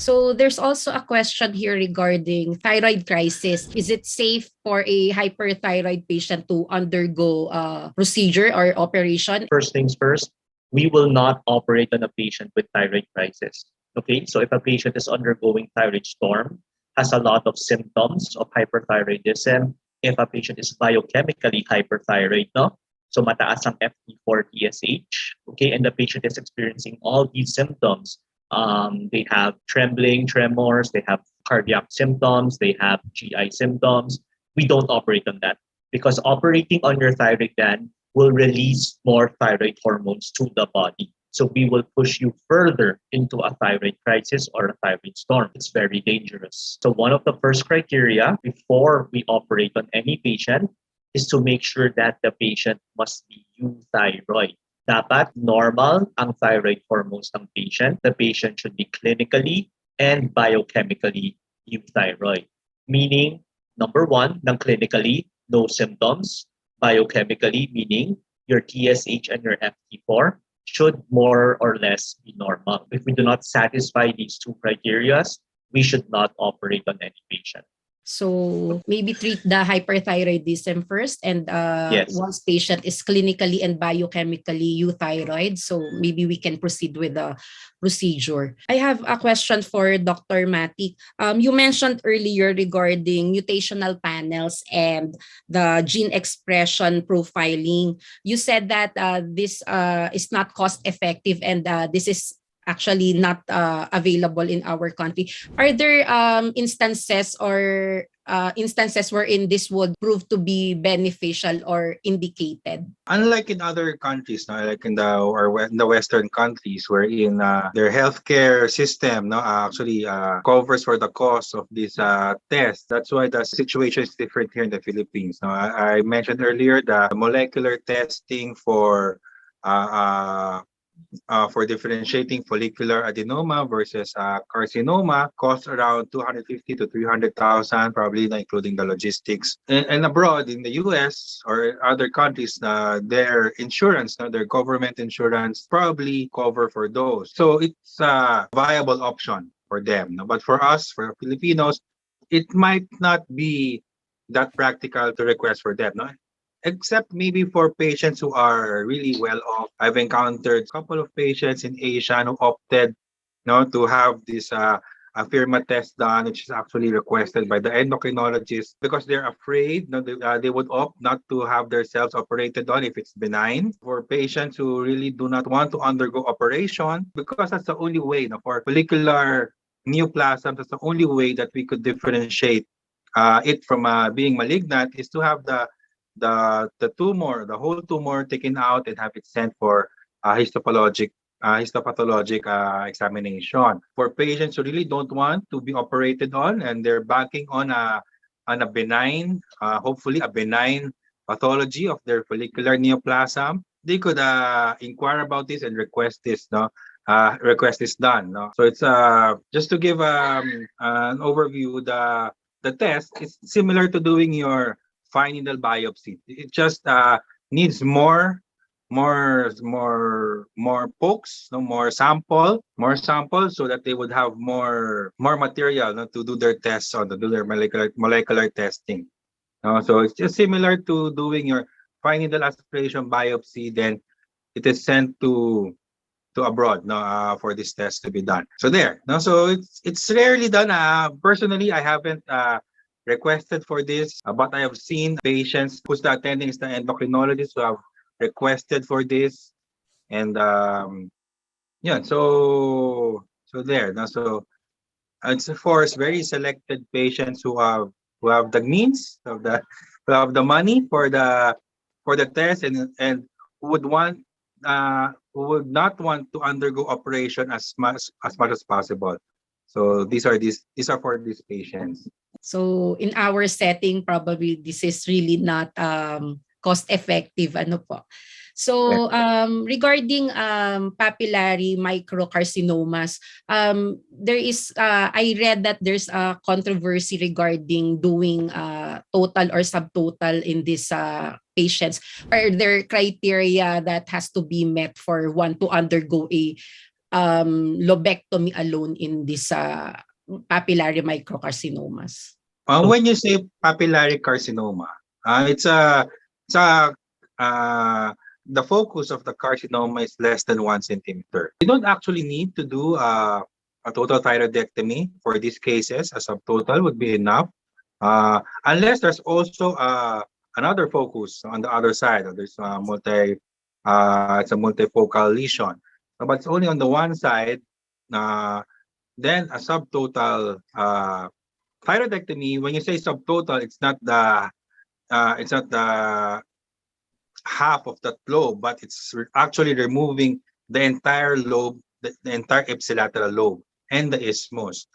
So there's also a question here regarding thyroid crisis. Is it safe for a hyperthyroid patient to undergo a procedure or operation? First things first, we will not operate on a patient with thyroid crisis. Okay, so if a patient is undergoing thyroid storm, has a lot of symptoms of hyperthyroidism, if a patient is biochemically hyperthyroid, no? So mataas ang FT4 TSH, okay, and the patient is experiencing all these symptoms. They have trembling, tremors, they have cardiac symptoms, they have GI symptoms. We don't operate on that because operating on your thyroid gland will release more thyroid hormones to the body. So we will push you further into a thyroid crisis or a thyroid storm. It's very dangerous. So one of the first criteria before we operate on any patient is to make sure that the patient must be euthyroid. Dapat normal ang thyroid hormones ng patient. The patient should be clinically and biochemically euthyroid. Meaning, number one, ng clinically, no symptoms. Biochemically, meaning your TSH and your FT4 should more or less be normal. If we do not satisfy these two criteria, we should not operate on any patient. So maybe treat the hyperthyroidism first, and Yes. once patient is clinically and biochemically euthyroid, so maybe we can proceed with the procedure. I have a question for Dr. Mati. You mentioned earlier regarding mutational panels and the gene expression profiling. You said that this is not cost effective, and this is actually not available in our country. Are there instances wherein this would prove to be beneficial or indicated? Unlike in other countries, no, like in the Western countries, wherein their healthcare system, no, actually covers for the cost of this test. That's why the situation is different here in the Philippines. No, I mentioned earlier the molecular testing for differentiating follicular adenoma versus carcinoma costs around 250 to 300,000, probably not including the logistics. And abroad in the US or other countries, their insurance, their government insurance probably cover for those. So it's a viable option for them. But for us, for Filipinos, it might not be that practical to request for them. No? Except maybe for patients who are really well off. I've encountered a couple of patients in Asia who opted to have this Afirma test done, which is actually requested by the endocrinologist because they're afraid they would opt not to have their cells operated on if it's benign. For patients who really do not want to undergo operation, because that's the only way for follicular neoplasm, that's the only way that we could differentiate it from being malignant is to have the tumor, the whole tumor taken out and have it sent for histopathologic examination. For patients who really don't want to be operated on and they're banking on a benign, hopefully a benign pathology of their follicular neoplasm, they could inquire about this and request this done. So it's just to give an overview. The test is similar to doing your fine needle biopsy. It just needs more pokes, more sample, so that they would have more material to do their tests or to do their molecular testing. So it's just similar to doing your fine needle aspiration biopsy. Then it is sent to abroad for this test to be done. So there. So it's rarely done. Personally, I haven't requested for this, but I have seen patients who's attending is the endocrinologist who have requested for this, and so there. So it's for very selected patients who have the means who have the money for the test and who would not want to undergo operation as much as possible. So these are for these patients. So in our setting, probably this is really not cost effective. So regarding papillary microcarcinomas, there is I read that there's a controversy regarding doing total or subtotal in these patients. Are there criteria that has to be met for one to undergo a lobectomy alone in this papillary microcarcinomas? When you say papillary carcinoma, the focus of the carcinoma is less than 1 centimeter. You don't actually need to do a total thyroidectomy for these cases. A subtotal would be enough, unless there's also another focus on the other side. There's it's a multifocal lesion, but it's only on the one side. Then a subtotal thyroidectomy. When you say subtotal, it's not the half of that lobe, but it's actually removing the entire lobe, the entire ipsilateral lobe and the isthmus.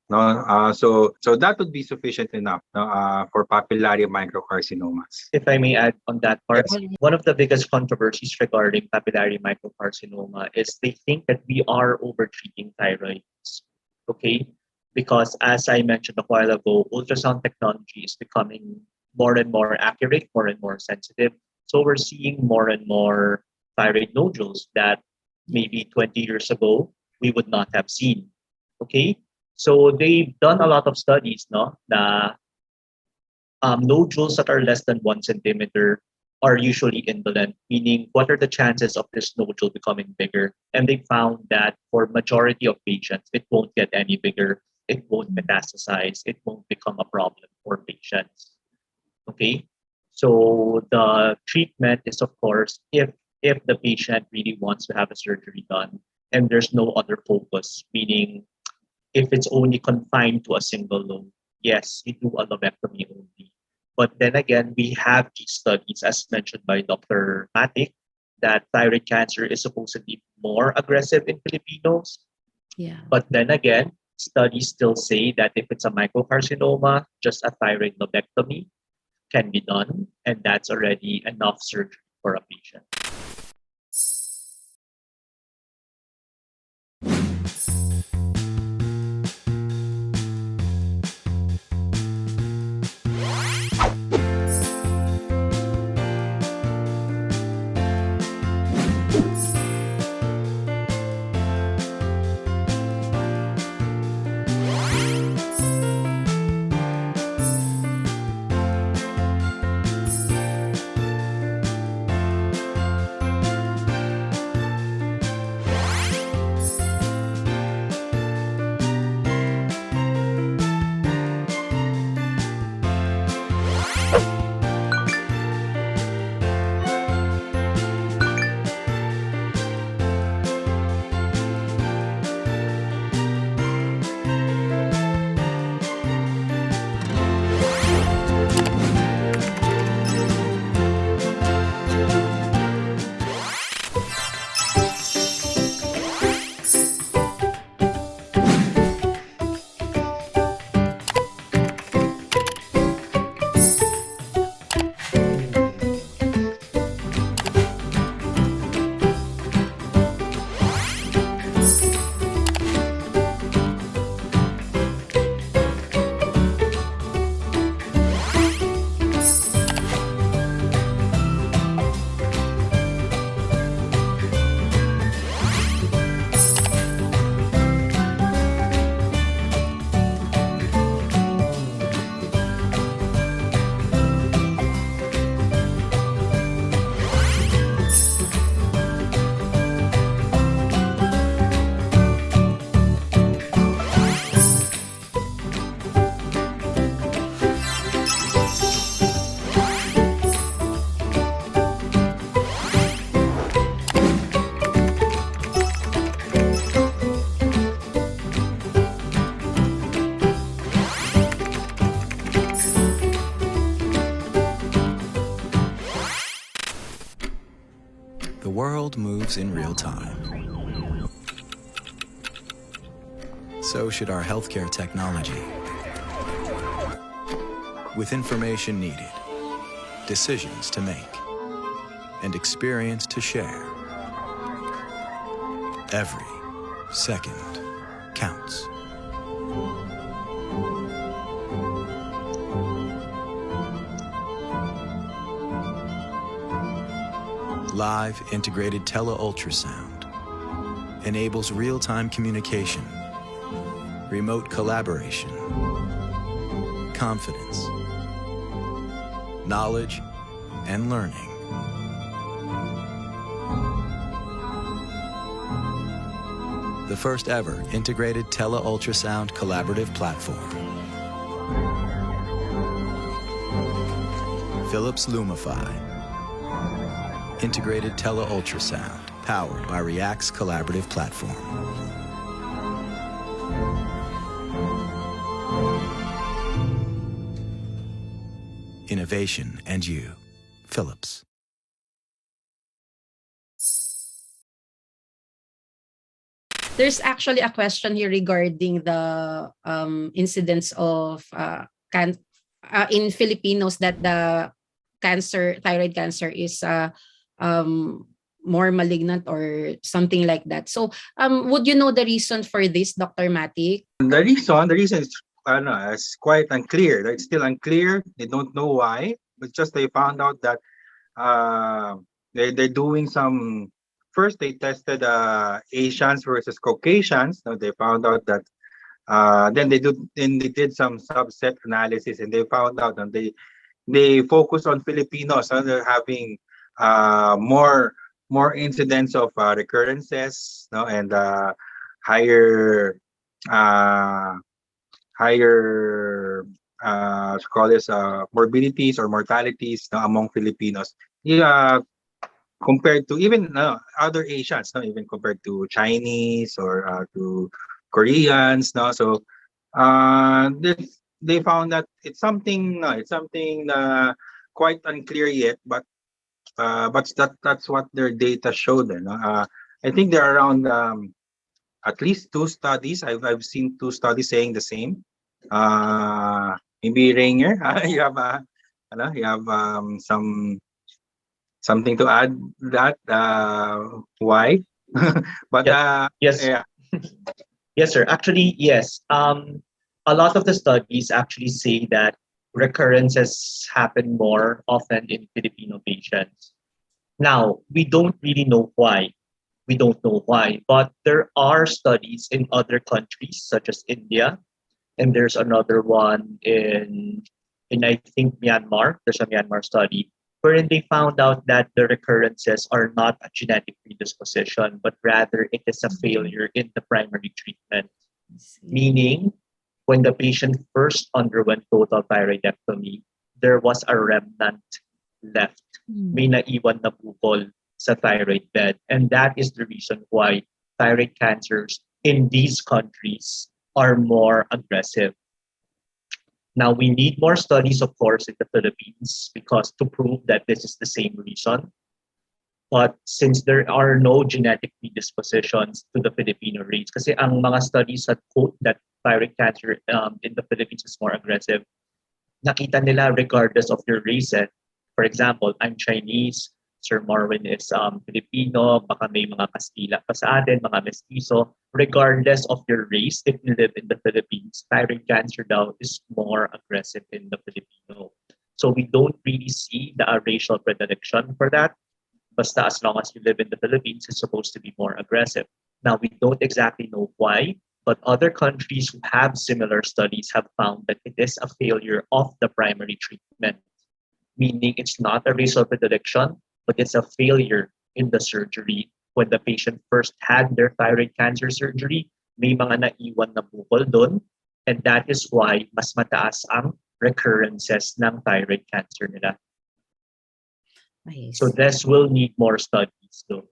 No, so that would be sufficient enough for papillary microcarcinomas. If I may add on that part, Yes. one of the biggest controversies regarding papillary microcarcinoma is they think that we are overtreating thyroids. Okay, because as I mentioned a while ago, ultrasound technology is becoming more and more accurate, more and more sensitive. So we're seeing more and more thyroid nodules that maybe 20 years ago we would not have seen. Okay, so they've done a lot of studies, no, na nodules that are less than 1 centimeter are usually indolent, meaning what are the chances of this nodule becoming bigger? And they found that for majority of patients, it won't get any bigger, it won't metastasize, it won't become a problem for patients. Okay, so the treatment is, of course, if the patient really wants to have a surgery done and there's no other focus, meaning if it's only confined to a single lobe, yes, you do a lobectomy only. But then again, we have these studies, as mentioned by Dr. Matic, that thyroid cancer is supposedly more aggressive in Filipinos. Yeah. But then again, studies still say that if it's a microcarcinoma, just a thyroid lobectomy can be done, and that's already enough surgery for a patient. The world moves in real time. So should our healthcare technology. With information needed, decisions to make, and experience to share. Every second counts. Live integrated tele-ultrasound enables real-time communication, remote collaboration, confidence, knowledge, and learning. The first ever integrated tele-ultrasound collaborative platform. Philips Lumify. Integrated tele-ultrasound powered by React's collaborative platform. Innovation and you. Philips. There's actually a question here regarding the incidence of in Filipinos that the thyroid cancer is more malignant or something like that. So would you know the reason for this, Dr. Matic? The reason is it's quite unclear. It's still unclear. They don't know why, but just they found out that they're doing some. First, they tested Asians versus Caucasians. Now they found out that then they did some subset analysis, and they found out that they focus on Filipinos. So they're having more incidents of recurrences, no, and higher call this morbidities or mortalities, no, among Filipinos. Yeah, compared to even other Asians, no, even compared to Chinese or to Koreans, no. So they found that it's something quite unclear yet, but that's what their data showed. I think there are around at least 2 studies. I've seen 2 studies saying the same. Maybe Rainier, you have something to add that why? But yes. yeah. Yes, sir. Actually, yes. A lot of the studies actually say that recurrences happen more often in Filipino patients. Now, we don't really know why. We don't know why, but there are studies in other countries such as India, and there's another one in I think Myanmar. There's a Myanmar study wherein they found out that the recurrences are not a genetic predisposition, but rather it is a failure in the primary treatment. Meaning, when the patient first underwent total thyroidectomy, there was a remnant left. May naiwan na bukol sa thyroid bed. And that is the reason why thyroid cancers in these countries are more aggressive. Now, we need more studies, of course, in the Philippines because to prove that this is the same reason. But since there are no genetic predispositions to the Filipino race, kasi ang mga studies that quote that thyroid cancer in the Philippines is more aggressive, nakita nila regardless of your race. For example, I'm Chinese, Sir Marwin is Filipino, baka may mga Kastila pa sa atin, mga Mestizo. Regardless of your race, if you live in the Philippines, thyroid cancer daw is more aggressive in the Filipino. So we don't really see the racial predilection for that. Basta as long as you live in the Philippines, it's supposed to be more aggressive. Now, we don't exactly know why, but other countries who have similar studies have found that it is a failure of the primary treatment, meaning it's not a racial predilection, but it's a failure in the surgery. When the patient first had their thyroid cancer surgery, may mga naiwan na bukol doon, and that is why mas mataas ang recurrences ng thyroid cancer nila. Nice. So this will need more studies though.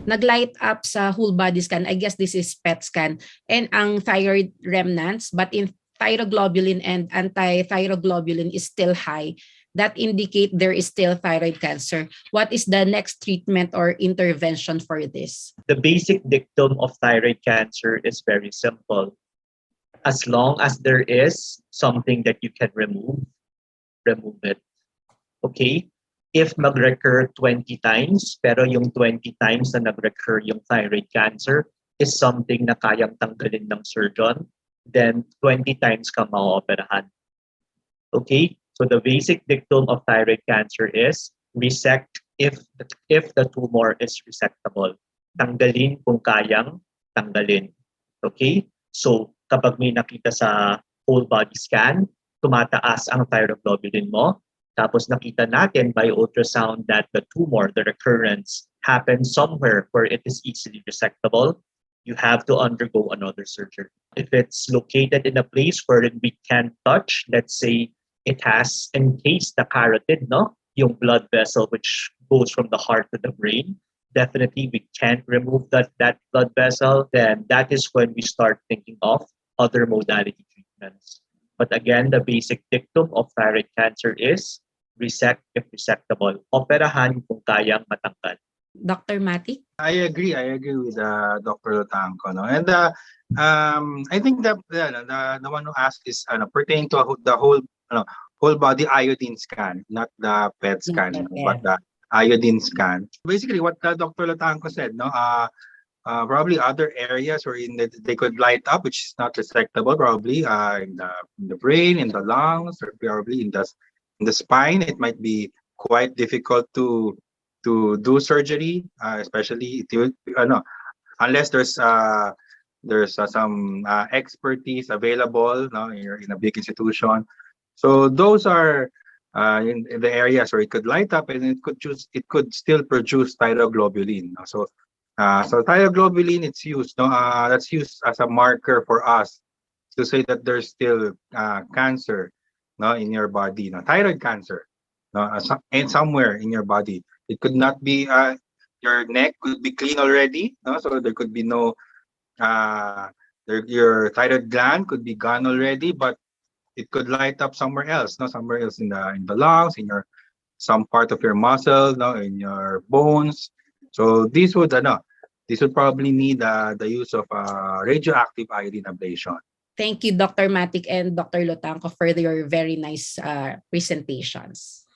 Nag-light up sa whole body scan, I guess this is PET scan, and ang thyroid remnants, but in thyroglobulin and anti-thyroglobulin is still high. That indicate there is still thyroid cancer. What is the next treatment or intervention for this? The basic dictum of thyroid cancer is very simple. As long as there is something that you can remove it. Okay? If mag-recur 20 times, pero yung 20 times na nag-recur yung thyroid cancer is something na kayang tanggalin ng surgeon, then 20 times ka maoperahan. Okay? So the basic dictum of thyroid cancer is resect if the tumor is resectable. Tanggalin kung kayang tanggalin. Okay? So, kapag may nakita sa whole body scan, tumataas ang thyroglobulin mo. Tapos nakita natin by ultrasound that the tumor, the recurrence, happens somewhere where it is easily resectable. You have to undergo another surgery. If it's located in a place where we can't touch, let's say it has encased the carotid, no? Yung blood vessel which goes from the heart to the brain. Definitely we can't remove that blood vessel. Then that is when we start thinking of other modality treatments. But again, the basic dictum of thyroid cancer is resect if resectable. Operahan kung kayang matanggal. Dr. Matic? I agree with Dr. Lutanco, no? And I think that the one who asked is pertaining to the whole body iodine scan, not the PET scan, but the iodine scan. Basically, what Dr. Lutanco said, no, probably other areas wherein they could light up, which is not resectable, probably in the brain, in the lungs, or probably in the spine. It might be quite difficult to do surgery, especially unless there's some expertise available, no, in a big institution. So those are in the areas where it could light up, and it could still produce thyroglobulin. So thyroglobulin, it's used, no, that's used as a marker for us to say that there's still cancer, no, in your body, no, thyroid cancer, no, and somewhere in your body. It could not be your neck could be clean already, no, so there could be no your thyroid gland could be gone already, but it could light up somewhere else, no, somewhere else in the lungs, in your some part of your muscle, no, in your bones. So this would probably need the use of radioactive iodine ablation. Thank you, Dr. Matic and Dr. Lutanco, for your very nice presentations.